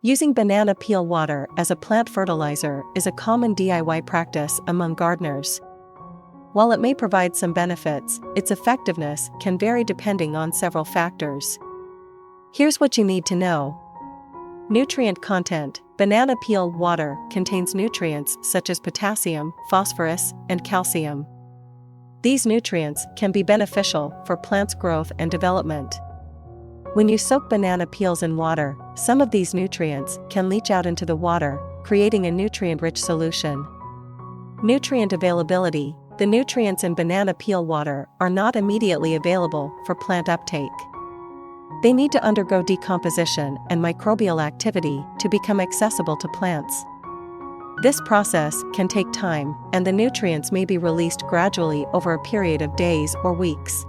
Using banana peel water as a plant fertilizer is a common DIY practice among gardeners. While it may provide some benefits, its effectiveness can vary depending on several factors. Here's what you need to know. Nutrient content: banana peel water contains nutrients such as potassium, phosphorus, and calcium. These nutrients can be beneficial for plants' growth and development. When you soak banana peels in water, some of these nutrients can leach out into the water, creating a nutrient-rich solution. Nutrient availability: the nutrients in banana peel water are not immediately available for plant uptake. They need to undergo decomposition and microbial activity to become accessible to plants. This process can take time, and the nutrients may be released gradually over a period of days or weeks.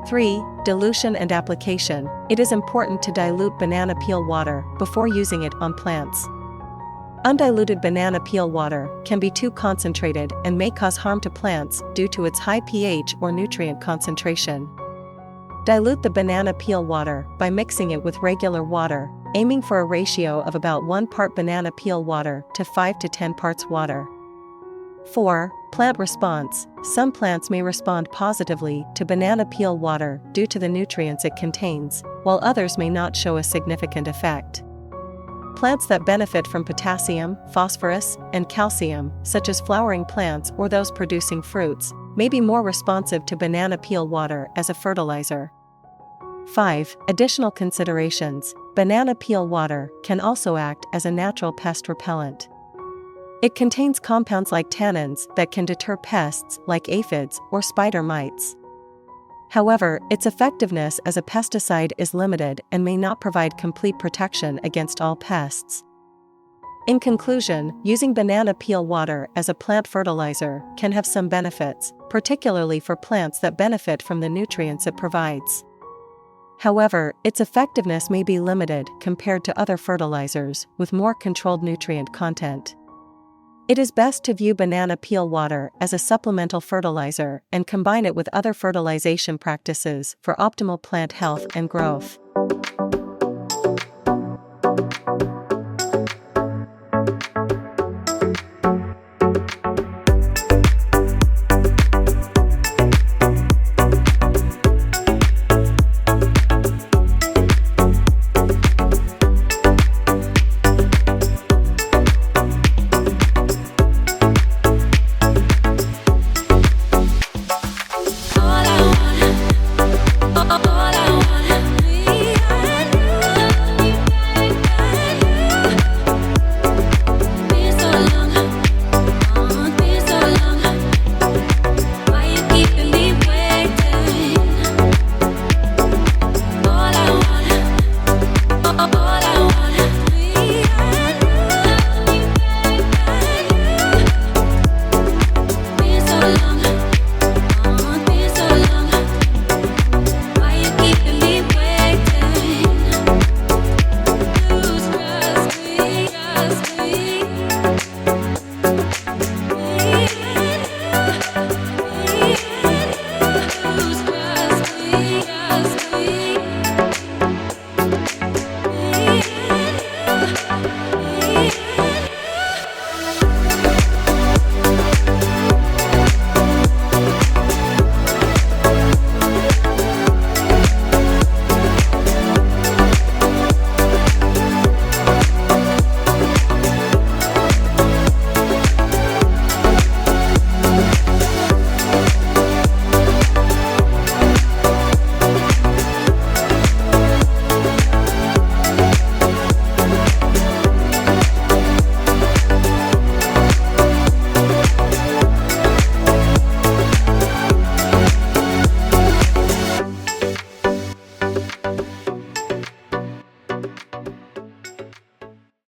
3. Dilution and application: it is important to dilute banana peel water before using it on plants. Undiluted banana peel water can be too concentrated and may cause harm to plants due to its high pH or nutrient concentration. Dilute the banana peel water by mixing it with regular water, aiming for a ratio of about 1 part banana peel water to 5 to 10 parts water. 4. Plant response: some plants may respond positively to banana peel water due to the nutrients it contains, while others may not show a significant effect. Plants that benefit from potassium, phosphorus, and calcium, such as flowering plants or those producing fruits, may be more responsive to banana peel water as a fertilizer. 5. Additional considerations: banana peel water can also act as a natural pest repellent. It contains compounds like tannins that can deter pests like aphids or spider mites. However, its effectiveness as a pesticide is limited and may not provide complete protection against all pests. In conclusion, using banana peel water as a plant fertilizer can have some benefits, particularly for plants that benefit from the nutrients it provides. However, its effectiveness may be limited compared to other fertilizers with more controlled nutrient content. It is best to view banana peel water as a supplemental fertilizer and combine it with other fertilization practices for optimal plant health and growth.